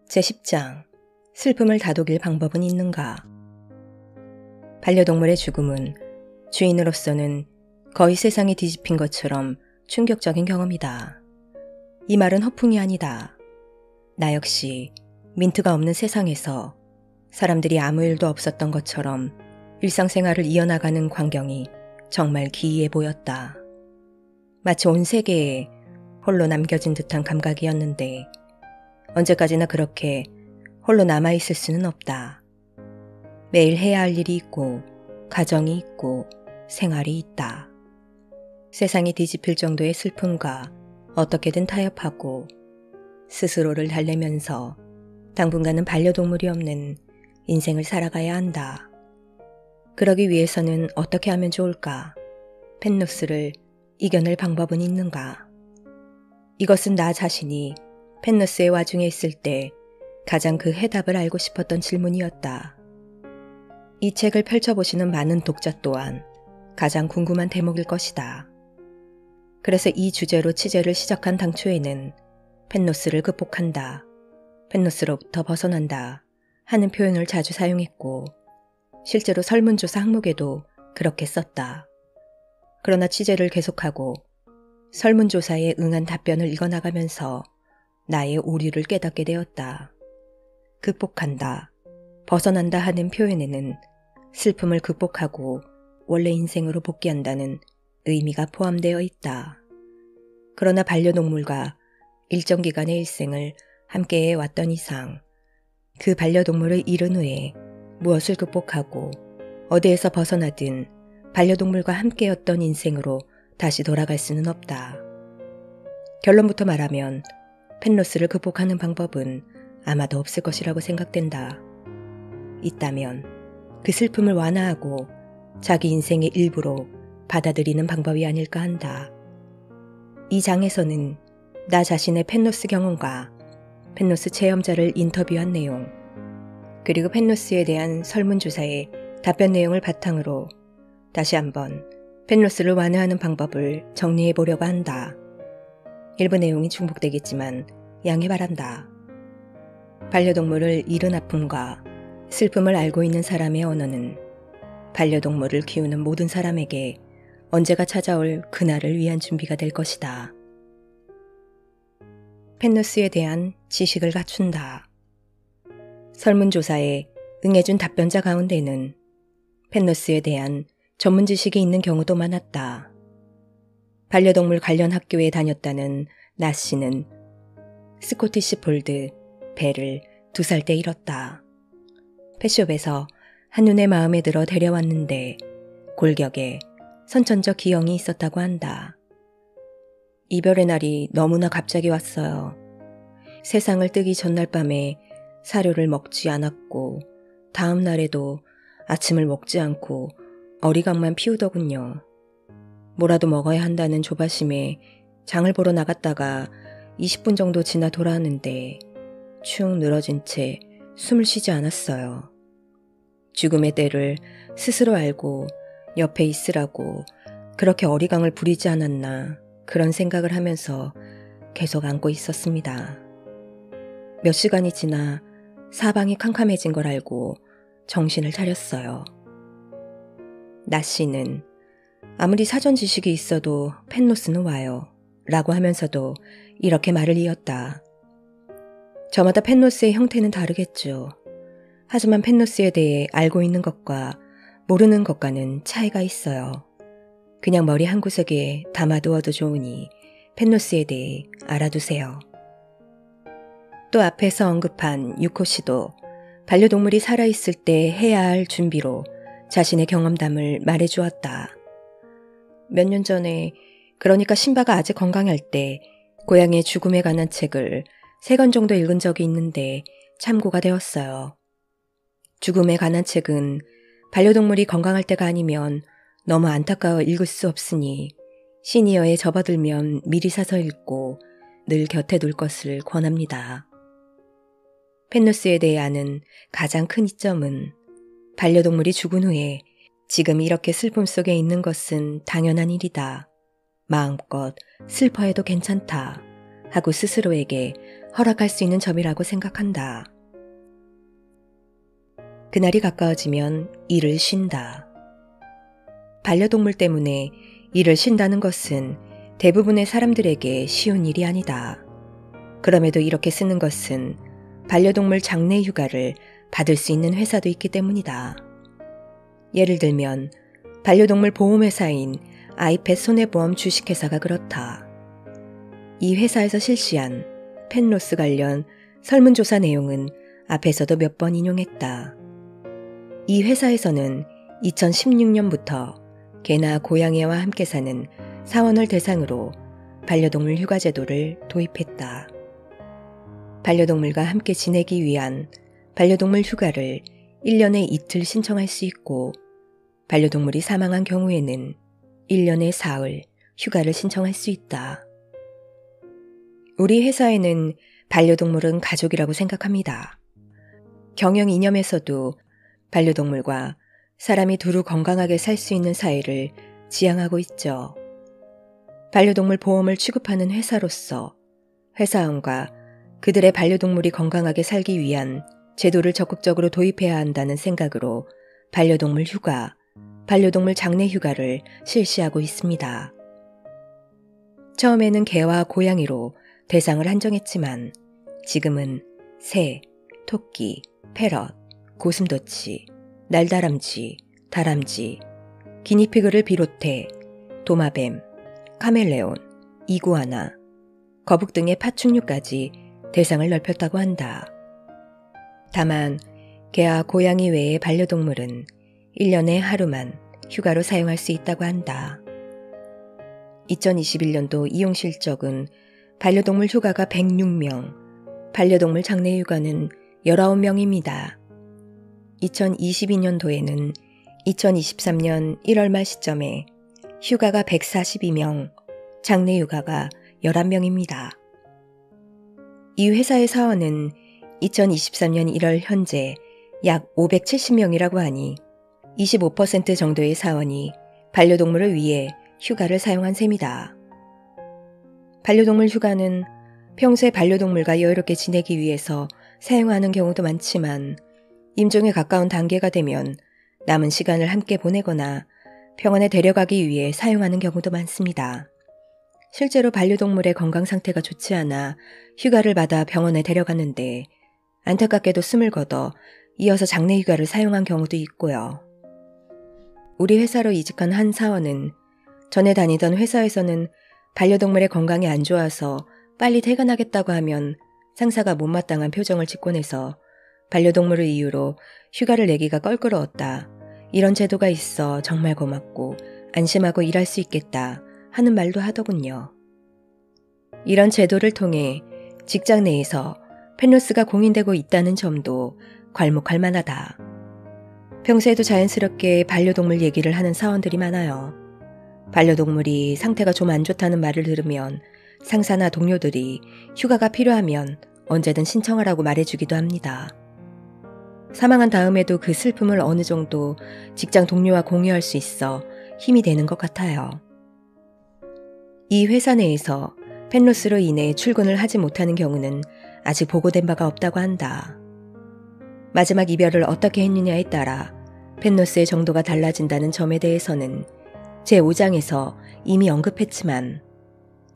제10장 슬픔을 다독일 방법은 있는가? 반려동물의 죽음은 주인으로서는 거의 세상이 뒤집힌 것처럼 충격적인 경험이다. 이 말은 허풍이 아니다. 나 역시 민트가 없는 세상에서 사람들이 아무 일도 없었던 것처럼 일상생활을 이어나가는 광경이 정말 기이해 보였다. 마치 온 세계에 홀로 남겨진 듯한 감각이었는데 언제까지나 그렇게 홀로 남아있을 수는 없다. 매일 해야 할 일이 있고 가정이 있고 생활이 있다. 세상이 뒤집힐 정도의 슬픔과 어떻게든 타협하고 스스로를 달래면서 당분간은 반려동물이 없는 인생을 살아가야 한다. 그러기 위해서는 어떻게 하면 좋을까? 펜누스를 이겨낼 방법은 있는가? 이것은 나 자신이 펜누스의 와중에 있을 때 가장 그 해답을 알고 싶었던 질문이었다. 이 책을 펼쳐보시는 많은 독자 또한 가장 궁금한 대목일 것이다. 그래서 이 주제로 취재를 시작한 당초에는 펜누스를 극복한다, 펜누스로부터 벗어난다 하는 표현을 자주 사용했고 실제로 설문조사 항목에도 그렇게 썼다. 그러나 취재를 계속하고 설문조사에 응한 답변을 읽어나가면서 나의 오류를 깨닫게 되었다. 극복한다, 벗어난다 하는 표현에는 슬픔을 극복하고 원래 인생으로 복귀한다는 의미가 포함되어 있다. 그러나 반려동물과 일정 기간의 일생을 함께해 왔던 이상 그 반려동물을 잃은 후에 무엇을 극복하고 어디에서 벗어나든 반려동물과 함께였던 인생으로 다시 돌아갈 수는 없다. 결론부터 말하면 펜누스를 극복하는 방법은 아마도 없을 것이라고 생각된다. 있다면 그 슬픔을 완화하고 자기 인생의 일부로 받아들이는 방법이 아닐까 한다. 이 장에서는 나 자신의 펜누스 경험과 펜누스 체험자를 인터뷰한 내용, 그리고 펜누스에 대한 설문조사의 답변 내용을 바탕으로 다시 한번 펜누스를 완화하는 방법을 정리해 보려고 한다. 일부 내용이 중복되겠지만 양해 바란다. 반려동물을 잃은 아픔과 슬픔을 알고 있는 사람의 언어는 반려동물을 키우는 모든 사람에게 언제가 찾아올 그날을 위한 준비가 될 것이다. 펜누스에 대한 지식을 갖춘다. 설문조사에 응해준 답변자 가운데는 펜누스에 대한 전문 지식이 있는 경우도 많았다. 반려동물 관련 학교에 다녔다는 나 씨는 스코티시 폴드 벨을 2살 때 잃었다. 펫숍에서 한눈에 마음에 들어 데려왔는데 골격에 선천적 기형이 있었다고 한다. 이별의 날이 너무나 갑자기 왔어요. 세상을 뜨기 전날 밤에 사료를 먹지 않았고 다음 날에도 아침을 먹지 않고 어리광만 피우더군요. 뭐라도 먹어야 한다는 조바심에 장을 보러 나갔다가 20분 정도 지나 돌아왔는데 축 늘어진 채 숨을 쉬지 않았어요. 죽음의 때를 스스로 알고 옆에 있으라고 그렇게 어리광을 부리지 않았나 그런 생각을 하면서 계속 안고 있었습니다. 몇 시간이 지나 사방이 캄캄해진 걸 알고 정신을 차렸어요. 나 씨는 아무리 사전 지식이 있어도 펜누스는 와요 라고 하면서도 이렇게 말을 이었다. 저마다 펜누스의 형태는 다르겠죠. 하지만 펜누스에 대해 알고 있는 것과 모르는 것과는 차이가 있어요. 그냥 머리 한구석에 담아두어도 좋으니 펜누스에 대해 알아두세요. 또 앞에서 언급한 유코 씨도 반려동물이 살아있을 때 해야 할 준비로 자신의 경험담을 말해주었다. 몇 년 전에, 그러니까 신바가 아직 건강할 때 고양이의 죽음에 관한 책을 3권 정도 읽은 적이 있는데 참고가 되었어요. 죽음에 관한 책은 반려동물이 건강할 때가 아니면 너무 안타까워 읽을 수 없으니 시니어에 접어들면 미리 사서 읽고 늘 곁에 둘 것을 권합니다. 펜누스에 대해 아는 가장 큰 이점은 반려동물이 죽은 후에 지금 이렇게 슬픔 속에 있는 것은 당연한 일이다. 마음껏 슬퍼해도 괜찮다 하고 스스로에게 허락할 수 있는 점이라고 생각한다. 그날이 가까워지면 일을 쉰다. 반려동물 때문에 일을 쉰다는 것은 대부분의 사람들에게 쉬운 일이 아니다. 그럼에도 이렇게 쓰는 것은 반려동물 장례 휴가를 받을 수 있는 회사도 있기 때문이다. 예를 들면 반려동물 보험회사인 아이펫 손해보험 주식회사가 그렇다. 이 회사에서 실시한 펫로스 관련 설문조사 내용은 앞에서도 몇 번 인용했다. 이 회사에서는 2016년부터 개나 고양이와 함께 사는 사원을 대상으로 반려동물 휴가 제도를 도입했다. 반려동물과 함께 지내기 위한 반려동물 휴가를 1년에 이틀 신청할 수 있고 반려동물이 사망한 경우에는 1년에 사흘 휴가를 신청할 수 있다. 우리 회사에는 반려동물은 가족이라고 생각합니다. 경영 이념에서도 반려동물과 사람이 두루 건강하게 살 수 있는 사회를 지향하고 있죠. 반려동물 보험을 취급하는 회사로서 회사원과 그들의 반려동물이 건강하게 살기 위한 제도를 적극적으로 도입해야 한다는 생각으로 반려동물 휴가, 반려동물 장례 휴가를 실시하고 있습니다. 처음에는 개와 고양이로 대상을 한정했지만 지금은 새, 토끼, 패럿, 고슴도치, 날다람쥐, 다람쥐, 기니피그를 비롯해 도마뱀, 카멜레온, 이구아나, 거북 등의 파충류까지 대상을 넓혔다고 한다. 다만 개와 고양이 외의 반려동물은 1년에 하루만 휴가로 사용할 수 있다고 한다. 2021년도 이용 실적은 반려동물 휴가가 106명, 반려동물 장례 휴가는 19명입니다. 2022년도에는 2023년 1월 말 시점에 휴가가 142명, 장례 휴가가 11명입니다. 이 회사의 사원은 2023년 1월 현재 약 570명이라고 하니 25% 정도의 사원이 반려동물을 위해 휴가를 사용한 셈이다. 반려동물 휴가는 평소에 반려동물과 여유롭게 지내기 위해서 사용하는 경우도 많지만 임종에 가까운 단계가 되면 남은 시간을 함께 보내거나 병원에 데려가기 위해 사용하는 경우도 많습니다. 실제로 반려동물의 건강 상태가 좋지 않아 휴가를 받아 병원에 데려갔는데 안타깝게도 숨을 거둬 이어서 장례 휴가를 사용한 경우도 있고요. 우리 회사로 이직한 한 사원은 전에 다니던 회사에서는 반려동물의 건강이 안 좋아서 빨리 퇴근하겠다고 하면 상사가 못마땅한 표정을 짓곤 해서 반려동물을 이유로 휴가를 내기가 껄끄러웠다. 이런 제도가 있어 정말 고맙고 안심하고 일할 수 있겠다 하는 말도 하더군요. 이런 제도를 통해 직장 내에서 펫로스가 공인되고 있다는 점도 괄목할 만하다. 평소에도 자연스럽게 반려동물 얘기를 하는 사원들이 많아요. 반려동물이 상태가 좀 안 좋다는 말을 들으면 상사나 동료들이 휴가가 필요하면 언제든 신청하라고 말해주기도 합니다. 사망한 다음에도 그 슬픔을 어느 정도 직장 동료와 공유할 수 있어 힘이 되는 것 같아요. 이 회사 내에서 펫로스로 인해 출근을 하지 못하는 경우는 아직 보고된 바가 없다고 한다. 마지막 이별을 어떻게 했느냐에 따라 펫로스의 정도가 달라진다는 점에 대해서는 제5장에서 이미 언급했지만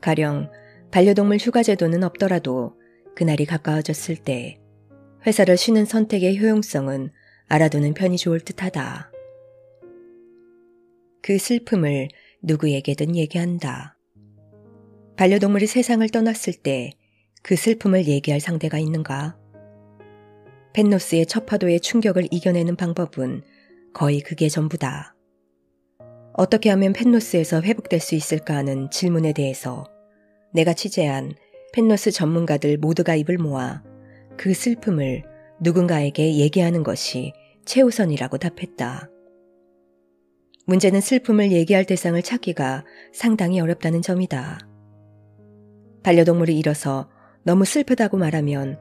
가령 반려동물 휴가 제도는 없더라도 그날이 가까워졌을 때 회사를 쉬는 선택의 효용성은 알아두는 편이 좋을 듯하다. 그 슬픔을 누구에게든 얘기한다. 반려동물이 세상을 떠났을 때 그 슬픔을 얘기할 상대가 있는가? 펫로스의 첫 파도의 충격을 이겨내는 방법은 거의 그게 전부다. 어떻게 하면 펫로스에서 회복될 수 있을까 하는 질문에 대해서 내가 취재한 펫로스 전문가들 모두가 입을 모아 그 슬픔을 누군가에게 얘기하는 것이 최우선이라고 답했다. 문제는 슬픔을 얘기할 대상을 찾기가 상당히 어렵다는 점이다. 반려동물을 잃어서 너무 슬프다고 말하면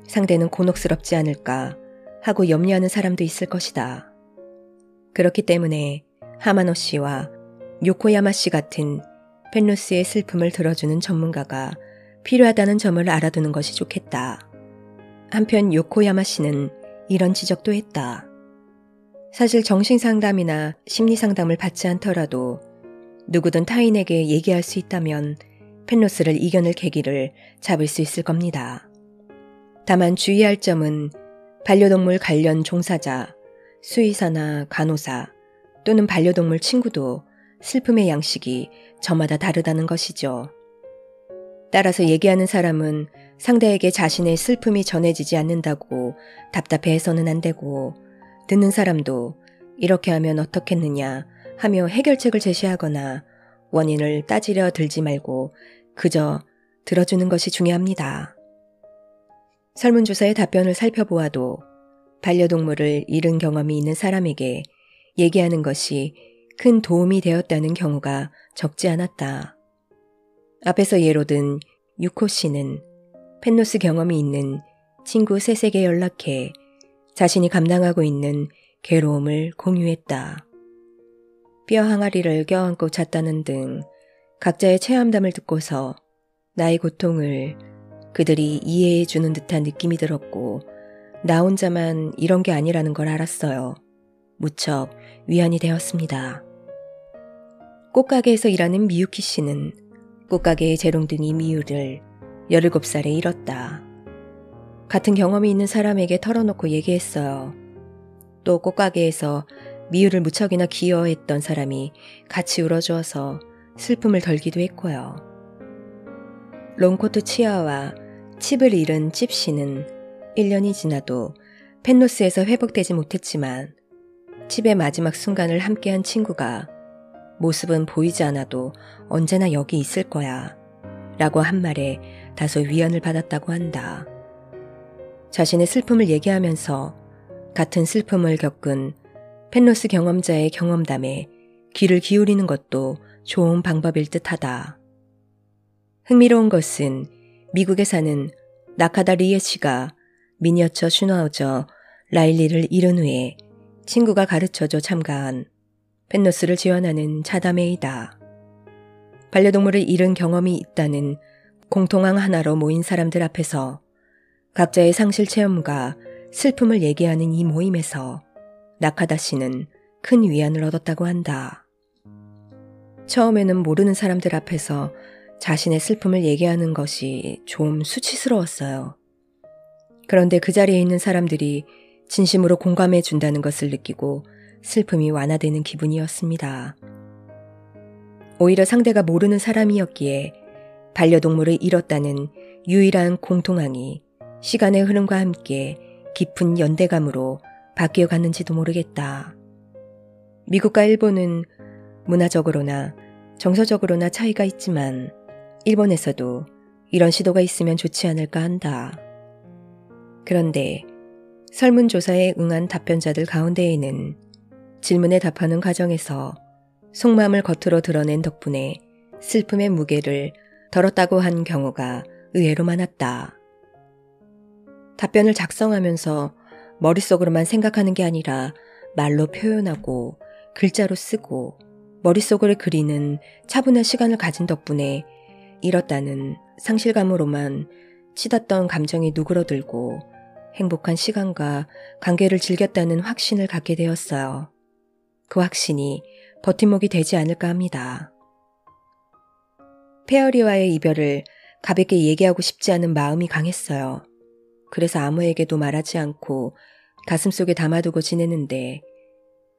상대는 곤혹스럽지 않을까 하고 염려하는 사람도 있을 것이다. 그렇기 때문에 하마노 씨와 요코야마 씨 같은 펫로스의 슬픔을 들어주는 전문가가 필요하다는 점을 알아두는 것이 좋겠다. 한편 요코야마 씨는 이런 지적도 했다. 사실 정신상담이나 심리상담을 받지 않더라도 누구든 타인에게 얘기할 수 있다면 펜로스를 이겨낼 계기를 잡을 수 있을 겁니다. 다만 주의할 점은 반려동물 관련 종사자, 수의사나 간호사 또는 반려동물 친구도 슬픔의 양식이 저마다 다르다는 것이죠. 따라서 얘기하는 사람은 상대에게 자신의 슬픔이 전해지지 않는다고 답답해해서는 안 되고, 듣는 사람도 이렇게 하면 어떻겠느냐 하며 해결책을 제시하거나 원인을 따지려 들지 말고 그저 들어주는 것이 중요합니다. 설문조사의 답변을 살펴보아도 반려동물을 잃은 경험이 있는 사람에게 얘기하는 것이 큰 도움이 되었다는 경우가 적지 않았다. 앞에서 예로 든 유코 씨는 펜노스 경험이 있는 친구 셋에게 연락해 자신이 감당하고 있는 괴로움을 공유했다. 뼈 항아리를 껴안고 잤다는 등 각자의 체험담을 듣고서 나의 고통을 그들이 이해해 주는 듯한 느낌이 들었고, 나 혼자만 이런 게 아니라는 걸 알았어요. 무척 위안이 되었습니다. 꽃가게에서 일하는 미유키 씨는 꽃가게의 재롱둥이 미유를 17살에 잃었다. 같은 경험이 있는 사람에게 털어놓고 얘기했어요. 또 꽃가게에서 미유를 무척이나 귀여워했던 사람이 같이 울어주어서 슬픔을 덜기도 했고요. 롱코트 치아와 칩을 잃은 칩 씨는 1년이 지나도 펜노스에서 회복되지 못했지만 칩의 마지막 순간을 함께한 친구가 모습은 보이지 않아도 언제나 여기 있을 거야 라고 한 말에 다소 위안을 받았다고 한다. 자신의 슬픔을 얘기하면서 같은 슬픔을 겪은 펜노스 경험자의 경험담에 귀를 기울이는 것도 좋은 방법일 듯하다. 흥미로운 것은 미국에 사는 나카다 리에 씨가 미니어처 슈나우저 라일리를 잃은 후에 친구가 가르쳐줘 참가한 펜노스를 지원하는 자담회이다. 반려동물을 잃은 경험이 있다는 공통항 하나로 모인 사람들 앞에서 각자의 상실 체험과 슬픔을 얘기하는 이 모임에서 나카다 씨는 큰 위안을 얻었다고 한다. 처음에는 모르는 사람들 앞에서 자신의 슬픔을 얘기하는 것이 좀 수치스러웠어요. 그런데 그 자리에 있는 사람들이 진심으로 공감해 준다는 것을 느끼고 슬픔이 완화되는 기분이었습니다. 오히려 상대가 모르는 사람이었기에 반려동물을 잃었다는 유일한 공통항이 시간의 흐름과 함께 깊은 연대감으로 바뀌어 갔는지도 모르겠다. 미국과 일본은 문화적으로나 정서적으로나 차이가 있지만 일본에서도 이런 시도가 있으면 좋지 않을까 한다. 그런데 설문조사에 응한 답변자들 가운데에는 질문에 답하는 과정에서 속마음을 겉으로 드러낸 덕분에 슬픔의 무게를 덜었다고 한 경우가 의외로 많았다. 답변을 작성하면서 머릿속으로만 생각하는 게 아니라 말로 표현하고 글자로 쓰고 머릿속을 그리는 차분한 시간을 가진 덕분에 잃었다는 상실감으로만 치닫던 감정이 누그러들고 행복한 시간과 관계를 즐겼다는 확신을 갖게 되었어요. 그 확신이 버팀목이 되지 않을까 합니다. 페어리와의 이별을 가볍게 얘기하고 싶지 않은 마음이 강했어요. 그래서 아무에게도 말하지 않고 가슴속에 담아두고 지내는데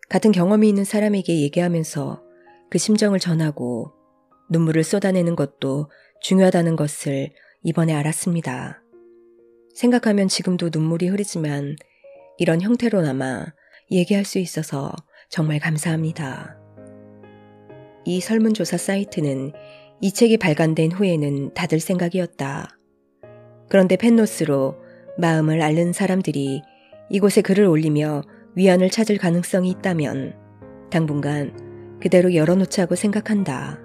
같은 경험이 있는 사람에게 얘기하면서 그 심정을 전하고 눈물을 쏟아내는 것도 중요하다는 것을 이번에 알았습니다. 생각하면 지금도 눈물이 흐르지만 이런 형태로나마 얘기할 수 있어서 정말 감사합니다. 이 설문조사 사이트는 이 책이 발간된 후에는 닫을 생각이었다. 그런데 펜노스로 마음을 앓는 사람들이 이곳에 글을 올리며 위안을 찾을 가능성이 있다면 당분간 그대로 열어놓자고 생각한다.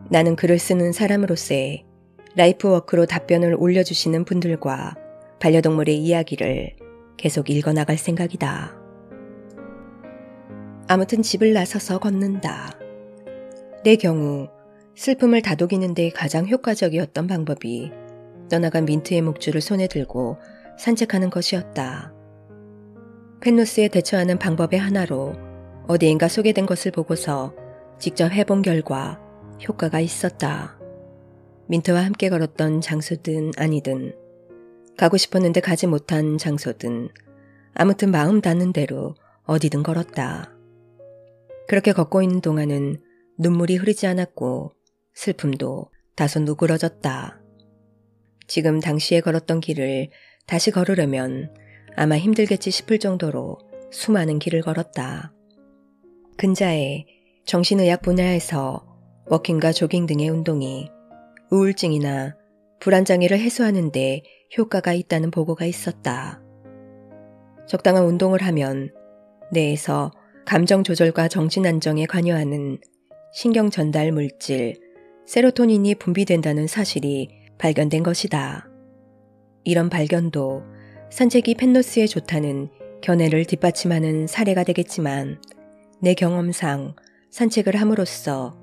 나는 글을 쓰는 사람으로서의 라이프워크로 답변을 올려주시는 분들과 반려동물의 이야기를 계속 읽어나갈 생각이다. 아무튼 집을 나서서 걷는다. 내 경우 슬픔을 다독이는 데 가장 효과적이었던 방법이 떠나간 민트의 목줄을 손에 들고 산책하는 것이었다. 펜노스에 대처하는 방법의 하나로 어디엔가 소개된 것을 보고서 직접 해본 결과 효과가 있었다. 민트와 함께 걸었던 장소든 아니든, 가고 싶었는데 가지 못한 장소든, 아무튼 마음 닿는 대로 어디든 걸었다. 그렇게 걷고 있는 동안은 눈물이 흐르지 않았고 슬픔도 다소 누그러졌다. 지금 당시에 걸었던 길을 다시 걸으려면 아마 힘들겠지 싶을 정도로 수많은 길을 걸었다. 근자에 정신의학 분야에서 워킹과 조깅 등의 운동이 우울증이나 불안장애를 해소하는 데 효과가 있다는 보고가 있었다. 적당한 운동을 하면 뇌에서 감정 조절과 정신 안정에 관여하는 신경 전달 물질 세로토닌이 분비된다는 사실이 발견된 것이다. 이런 발견도 산책이 펜노스에 좋다는 견해를 뒷받침하는 사례가 되겠지만, 내 경험상 산책을 함으로써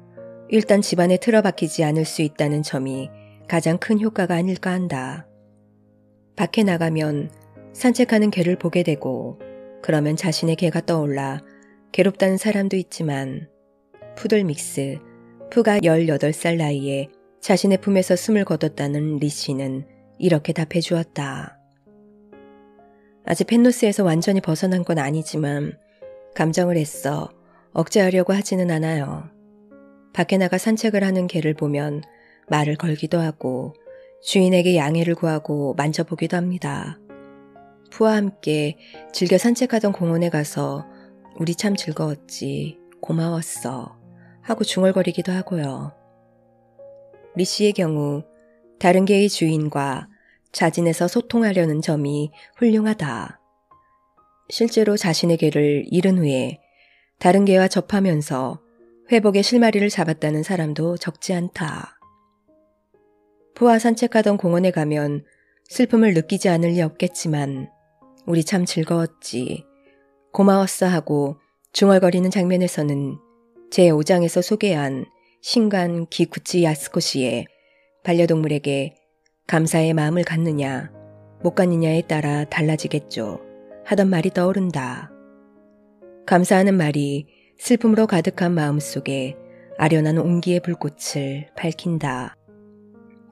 일단 집안에 틀어박히지 않을 수 있다는 점이 가장 큰 효과가 아닐까 한다. 밖에 나가면 산책하는 개를 보게 되고, 그러면 자신의 개가 떠올라 괴롭다는 사람도 있지만, 푸들믹스, 푸가 18살 나이에 자신의 품에서 숨을 거뒀다는 리 씨는 이렇게 답해 주었다. 아직 펜노스에서 완전히 벗어난 건 아니지만 감정을 애써 억제하려고 하지는 않아요. 밖에 나가 산책을 하는 개를 보면 말을 걸기도 하고 주인에게 양해를 구하고 만져보기도 합니다. 푸와 함께 즐겨 산책하던 공원에 가서 우리 참 즐거웠지, 고마웠어 하고 중얼거리기도 하고요. 리 씨의 경우 다른 개의 주인과 자진해서 소통하려는 점이 훌륭하다. 실제로 자신의 개를 잃은 후에 다른 개와 접하면서 회복의 실마리를 잡았다는 사람도 적지 않다. 푸와 산책하던 공원에 가면 슬픔을 느끼지 않을 리 없겠지만 우리 참 즐거웠지, 고마웠어 하고 중얼거리는 장면에서는 제5장에서 소개한 신간 기쿠치 야스코 씨의 반려동물에게 감사의 마음을 갖느냐 못 갖느냐에 따라 달라지겠죠 하던 말이 떠오른다. 감사하는 말이 슬픔으로 가득한 마음속에 아련한 온기의 불꽃을 밝힌다.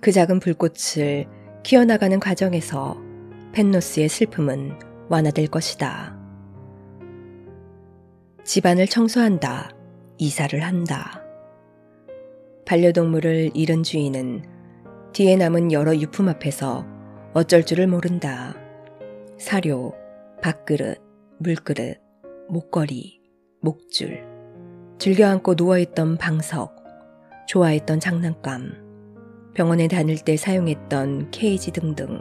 그 작은 불꽃을 키워나가는 과정에서 펜노스의 슬픔은 완화될 것이다. 집안을 청소한다. 이사를 한다. 반려동물을 잃은 주인은 뒤에 남은 여러 유품 앞에서 어쩔 줄을 모른다. 사료, 밥그릇, 물그릇, 목걸이, 목줄, 즐겨 안고 누워있던 방석, 좋아했던 장난감, 병원에 다닐 때 사용했던 케이지 등등.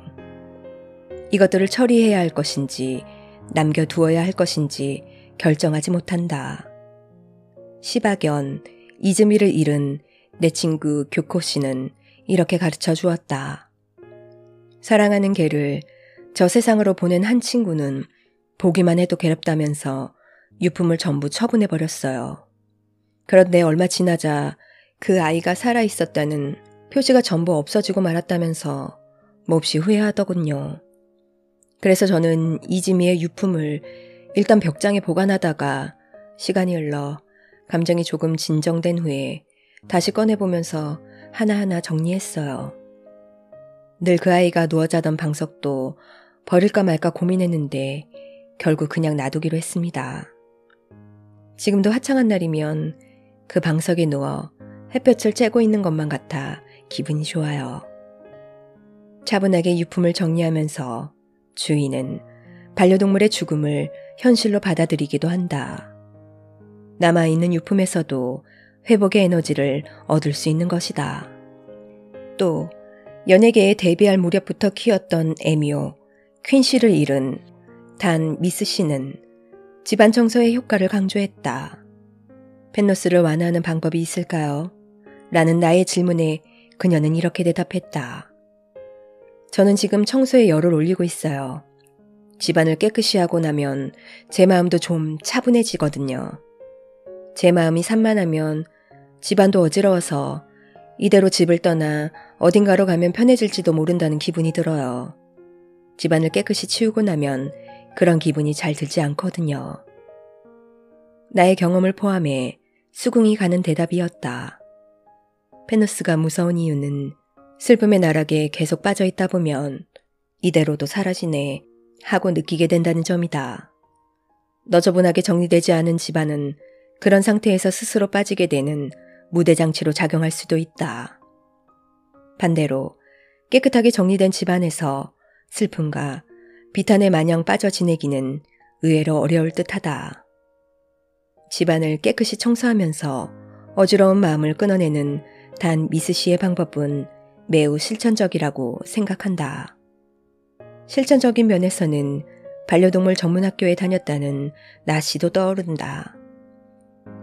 이것들을 처리해야 할 것인지 남겨두어야 할 것인지 결정하지 못한다. 시바견, 이즈미를 잃은 내 친구 교코 씨는 이렇게 가르쳐 주었다. 사랑하는 개를 저 세상으로 보낸 한 친구는 보기만 해도 괴롭다면서 유품을 전부 처분해버렸어요. 그런데 얼마 지나자 그 아이가 살아있었다는 표시가 전부 없어지고 말았다면서 몹시 후회하더군요. 그래서 저는 이지미의 유품을 일단 벽장에 보관하다가 시간이 흘러 감정이 조금 진정된 후에 다시 꺼내보면서 하나하나 정리했어요. 늘 그 아이가 누워 자던 방석도 버릴까 말까 고민했는데 결국 그냥 놔두기로 했습니다. 지금도 화창한 날이면 그 방석에 누워 햇볕을 쬐고 있는 것만 같아 기분이 좋아요. 차분하게 유품을 정리하면서 주인은 반려동물의 죽음을 현실로 받아들이기도 한다. 남아있는 유품에서도 회복의 에너지를 얻을 수 있는 것이다. 또 연예계에 데뷔할 무렵부터 키웠던 애미오 퀸씨를 잃은 단 미스 씨는 집안 청소의 효과를 강조했다. 펜노스를 완화하는 방법이 있을까요? 라는 나의 질문에 그녀는 이렇게 대답했다. 저는 지금 청소에 열을 올리고 있어요. 집안을 깨끗이 하고 나면 제 마음도 좀 차분해지거든요. 제 마음이 산만하면 집안도 어지러워서 이대로 집을 떠나 어딘가로 가면 편해질지도 모른다는 기분이 들어요. 집안을 깨끗이 치우고 나면 그런 기분이 잘 들지 않거든요. 나의 경험을 포함해 수긍이 가는 대답이었다. 페노스가 무서운 이유는 슬픔의 나락에 계속 빠져있다 보면 이대로도 사라지네 하고 느끼게 된다는 점이다. 너저분하게 정리되지 않은 집안은 그런 상태에서 스스로 빠지게 되는 무대장치로 작용할 수도 있다. 반대로 깨끗하게 정리된 집안에서 슬픔과 비탄에 마냥 빠져 지내기는 의외로 어려울 듯하다. 집안을 깨끗이 청소하면서 어지러운 마음을 끊어내는 단 미스 씨의 방법은 매우 실천적이라고 생각한다. 실천적인 면에서는 반려동물 전문학교에 다녔다는 나 씨도 떠오른다.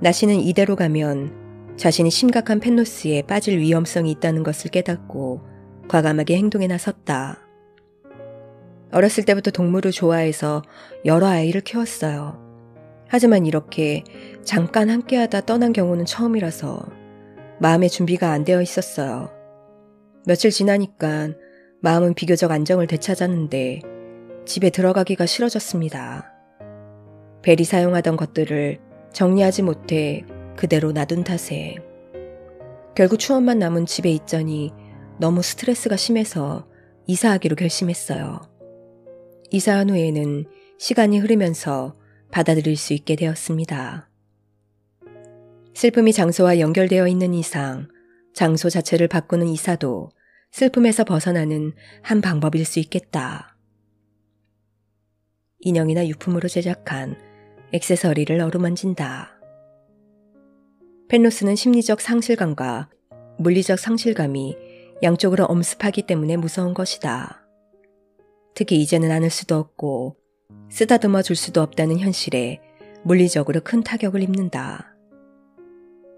나 씨는 이대로 가면 자신이 심각한 펫로스에 빠질 위험성이 있다는 것을 깨닫고 과감하게 행동에 나섰다. 어렸을 때부터 동물을 좋아해서 여러 아이를 키웠어요. 하지만 이렇게 잠깐 함께하다 떠난 경우는 처음이라서 마음의 준비가 안 되어 있었어요. 며칠 지나니까 마음은 비교적 안정을 되찾았는데 집에 들어가기가 싫어졌습니다. 벨이 사용하던 것들을 정리하지 못해 그대로 놔둔 탓에 결국 추억만 남은 집에 있자니 너무 스트레스가 심해서 이사하기로 결심했어요. 이사한 후에는 시간이 흐르면서 받아들일 수 있게 되었습니다. 슬픔이 장소와 연결되어 있는 이상 장소 자체를 바꾸는 이사도 슬픔에서 벗어나는 한 방법일 수 있겠다. 인형이나 유품으로 제작한 액세서리를 어루만진다. 펫로스는 심리적 상실감과 물리적 상실감이 양쪽으로 엄습하기 때문에 무서운 것이다. 특히 이제는 안을 수도 없고 쓰다듬어 줄 수도 없다는 현실에 물리적으로 큰 타격을 입는다.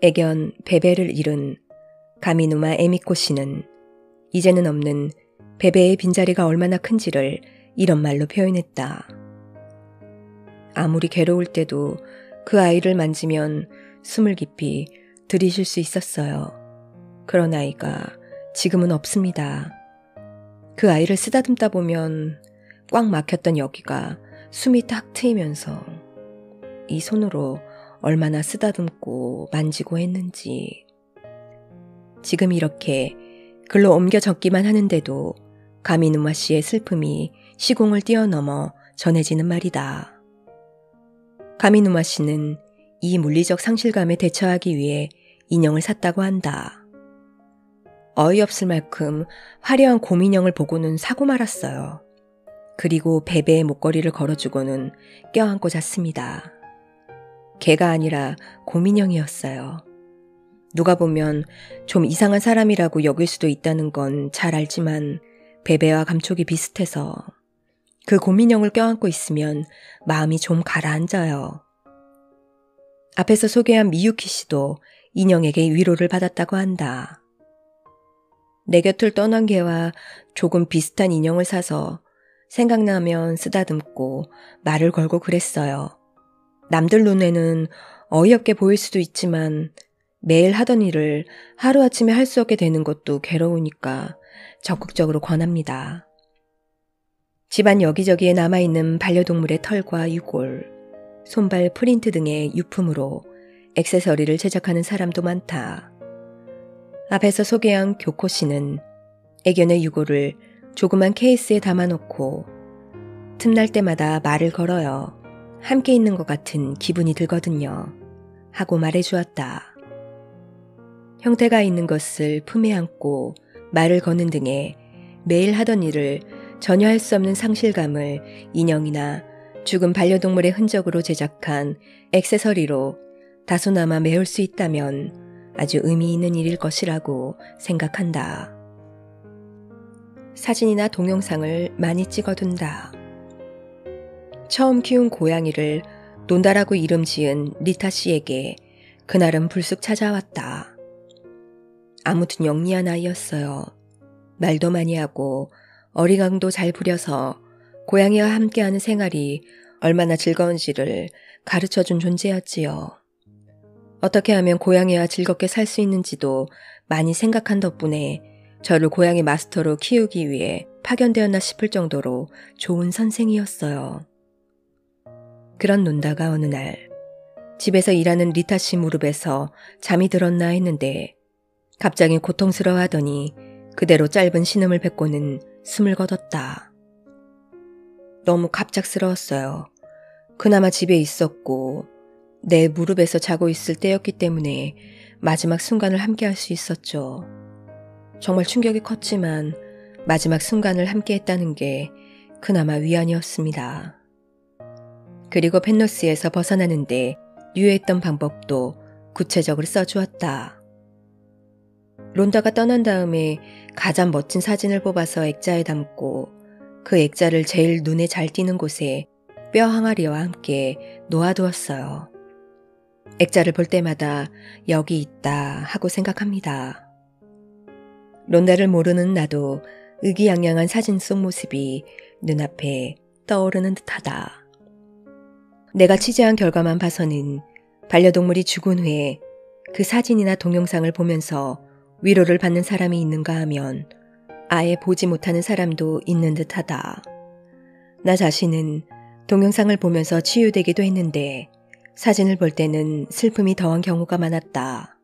애견 베베를 잃은 가미누마 에미코 씨는 이제는 없는 베베의 빈자리가 얼마나 큰지를 이런 말로 표현했다. 아무리 괴로울 때도 그 아이를 만지면 숨을 깊이 들이쉴 수 있었어요. 그런 아이가 지금은 없습니다. 그 아이를 쓰다듬다 보면 꽉 막혔던 여기가 숨이 탁 트이면서 이 손으로 얼마나 쓰다듬고 만지고 했는지. 지금 이렇게 글로 옮겨 적기만 하는데도 가미누마 씨의 슬픔이 시공을 뛰어넘어 전해지는 말이다. 가미누마 씨는 이 물리적 상실감에 대처하기 위해 인형을 샀다고 한다. 어이없을 만큼 화려한 곰인형을 보고는 사고 말았어요. 그리고 베베의 목걸이를 걸어주고는 껴안고 잤습니다. 개가 아니라 곰인형이었어요. 누가 보면 좀 이상한 사람이라고 여길 수도 있다는 건 잘 알지만 베베와 감촉이 비슷해서 그 곰인형을 껴안고 있으면 마음이 좀 가라앉아요. 앞에서 소개한 미유키 씨도 인형에게 위로를 받았다고 한다. 내 곁을 떠난 개와 조금 비슷한 인형을 사서 생각나면 쓰다듬고 말을 걸고 그랬어요. 남들 눈에는 어이없게 보일 수도 있지만 매일 하던 일을 하루아침에 할 수 없게 되는 것도 괴로우니까 적극적으로 권합니다. 집안 여기저기에 남아있는 반려동물의 털과 유골, 손발 프린트 등의 유품으로 액세서리를 제작하는 사람도 많다. 앞에서 소개한 교코 씨는 애견의 유골을 조그만 케이스에 담아놓고 틈날 때마다 말을 걸어요. 함께 있는 것 같은 기분이 들거든요. 하고 말해주었다. 형태가 있는 것을 품에 안고 말을 거는 등의 매일 하던 일을 전혀 할 수 없는 상실감을 인형이나 죽은 반려동물의 흔적으로 제작한 액세서리로 다소나마 메울 수 있다면 아주 의미 있는 일일 것이라고 생각한다. 사진이나 동영상을 많이 찍어둔다. 처음 키운 고양이를 논다라고 이름 지은 리타 씨에게 그날은 불쑥 찾아왔다. 아무튼 영리한 아이였어요. 말도 많이 하고 어리광도 잘 부려서 고양이와 함께하는 생활이 얼마나 즐거운지를 가르쳐준 존재였지요. 어떻게 하면 고양이와 즐겁게 살 수 있는지도 많이 생각한 덕분에 저를 고양이 마스터로 키우기 위해 파견되었나 싶을 정도로 좋은 선생이었어요. 그런 논다가 어느 날 집에서 일하는 리타 씨 무릎에서 잠이 들었나 했는데 갑자기 고통스러워하더니 그대로 짧은 신음을 뱉고는 숨을 거뒀다. 너무 갑작스러웠어요. 그나마 집에 있었고 내 무릎에서 자고 있을 때였기 때문에 마지막 순간을 함께할 수 있었죠. 정말 충격이 컸지만 마지막 순간을 함께했다는 게 그나마 위안이었습니다. 그리고 펜노스에서 벗어나는데 유효했던 방법도 구체적으로 써주었다. 론다가 떠난 다음에 가장 멋진 사진을 뽑아서 액자에 담고 그 액자를 제일 눈에 잘 띄는 곳에 뼈 항아리와 함께 놓아두었어요. 액자를 볼 때마다 여기 있다 하고 생각합니다. 론다를 모르는 나도 의기양양한 사진 속 모습이 눈앞에 떠오르는 듯하다. 내가 취재한 결과만 봐서는 반려동물이 죽은 후에 그 사진이나 동영상을 보면서 위로를 받는 사람이 있는가 하면 아예 보지 못하는 사람도 있는 듯하다. 나 자신은 동영상을 보면서 치유되기도 했는데 사진을 볼 때는 슬픔이 더한 경우가 많았다.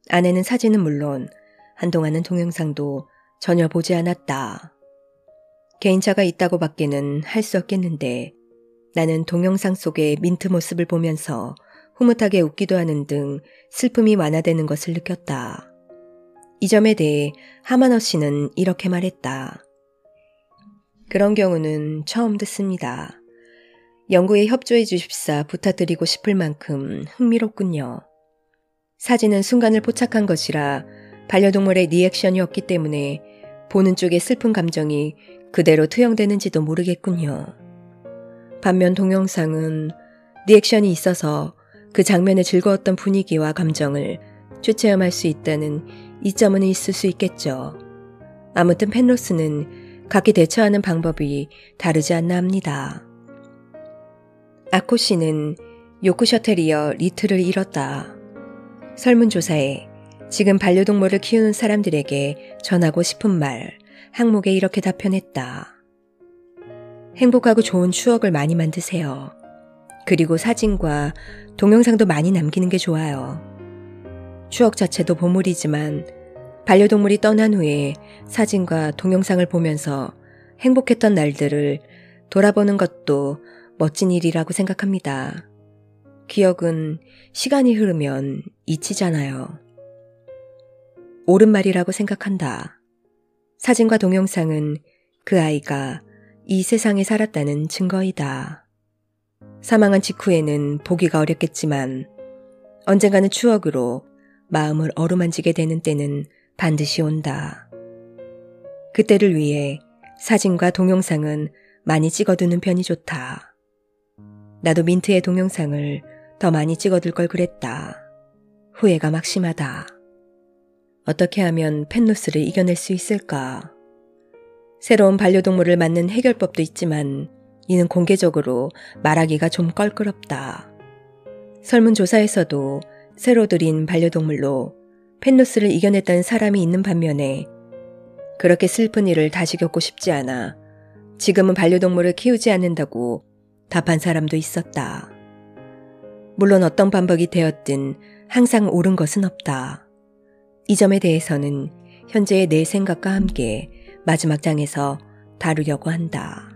아내는 사진은 물론 한동안은 동영상도 전혀 보지 않았다. 개인차가 있다고 밖에는 할 수 없겠는데 나는 동영상 속의 민트 모습을 보면서 흐뭇하게 웃기도 하는 등 슬픔이 완화되는 것을 느꼈다. 이 점에 대해 하마너 씨는 이렇게 말했다. 그런 경우는 처음 듣습니다. 연구에 협조해 주십사 부탁드리고 싶을 만큼 흥미롭군요. 사진은 순간을 포착한 것이라 반려동물의 리액션이었기 때문에 보는 쪽의 슬픈 감정이 그대로 투영되는지도 모르겠군요. 반면 동영상은 리액션이 있어서 그 장면의 즐거웠던 분위기와 감정을 주체험할 수 있다는 이점은 있을 수 있겠죠. 아무튼 펜로스는 각기 대처하는 방법이 다르지 않나 합니다. 아코 씨는 요크셔 테리어 리틀을 잃었다. 설문조사에 지금 반려동물을 키우는 사람들에게 전하고 싶은 말 항목에 이렇게 답변했다. 행복하고 좋은 추억을 많이 만드세요. 그리고 사진과 동영상도 많이 남기는 게 좋아요. 추억 자체도 보물이지만 반려동물이 떠난 후에 사진과 동영상을 보면서 행복했던 날들을 돌아보는 것도 멋진 일이라고 생각합니다. 기억은 시간이 흐르면 잊히잖아요. 옳은 말이라고 생각한다. 사진과 동영상은 그 아이가 이 세상에 살았다는 증거이다. 사망한 직후에는 보기가 어렵겠지만 언젠가는 추억으로 마음을 어루만지게 되는 때는 반드시 온다. 그때를 위해 사진과 동영상은 많이 찍어두는 편이 좋다. 나도 민트의 동영상을 더 많이 찍어둘 걸 그랬다. 후회가 막심하다. 어떻게 하면 펜로스를 이겨낼 수 있을까? 새로운 반려동물을 맞는 해결법도 있지만 이는 공개적으로 말하기가 좀 껄끄럽다. 설문조사에서도 새로 들인 반려동물로 펜로스를 이겨냈다는 사람이 있는 반면에 그렇게 슬픈 일을 다시 겪고 싶지 않아 지금은 반려동물을 키우지 않는다고 답한 사람도 있었다. 물론 어떤 반박이 되었든 항상 옳은 것은 없다. 이 점에 대해서는 현재의 내 생각과 함께 마지막 장에서 다루려고 한다.